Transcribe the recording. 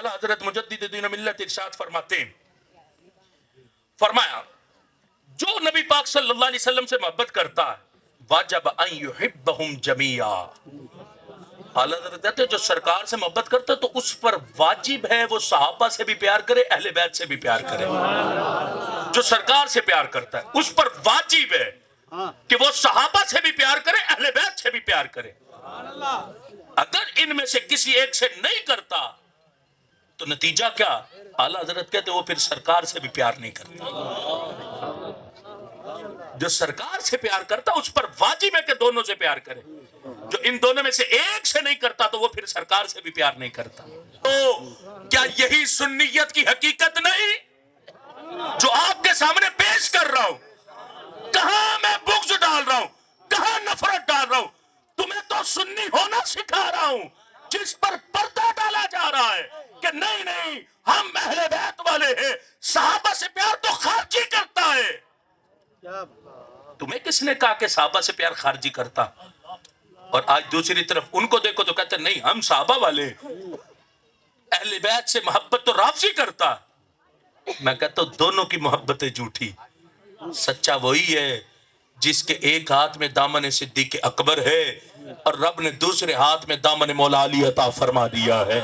आला हजरत मुजद्दिद दीन मिल्लत इरशाद फरमाते हैं, फरमाया जो नबी पाक सल्लल्लाहु अलैहि वसल्लम से मोहब्बत करता है वाजब अन युहिब्बहुम जमीआ। आला हजरत कहते हैं जो सरकार से मोहब्बत करता है तो उस पर वाजिब है वो सहाबा से भी प्यार करे, अहले बैत से भी प्यार करे। जो सरकार से प्यार करता है उस पर वाजिब है कि वो सहाबा से भी प्यार करे, अहले बैत से भी प्यार करे। अगर इनमें से किसी एक से नहीं करता तो नतीजा क्या? आला हजरत कहते वो फिर सरकार से भी प्यार नहीं करता। जो सरकार से प्यार करता उस पर वाजिब है कि दोनों से प्यार करे। जो इन दोनों में से एक से नहीं करता तो वो फिर सरकार से भी प्यार नहीं करता। तो क्या यही सुन्नियत की हकीकत नहीं जो आपके सामने पेश कर रहा हूं? कहां मैं बुग़्ज़ डाल रहा हूं, कहां नफरत डाल रहा हूं? तुम्हें तो सुन्नी होना सिखा रहा हूं जिस पर पर्दा डाला जा रहा है कि नहीं नहीं हम अहले बैत वाले हैं, सहाबा से प्यार तो खारजी करता है। तुम्हें किसने कहा कि सहाबा से प्यार खारजी करता? और आज दूसरी तरफ उनको देखो तो कहते नहीं हम सहाबा वाले, अहले बैत से मोहब्बत तो राफ़ज़ी करता। मैं कहता हूं दोनों की मोहब्बतें झूठी। सच्चा वही है जिसके एक हाथ में दामन सिद्दीक़ अकबर है और रब ने दूसरे हाथ में दामन मौला अली अता फरमा दिया है।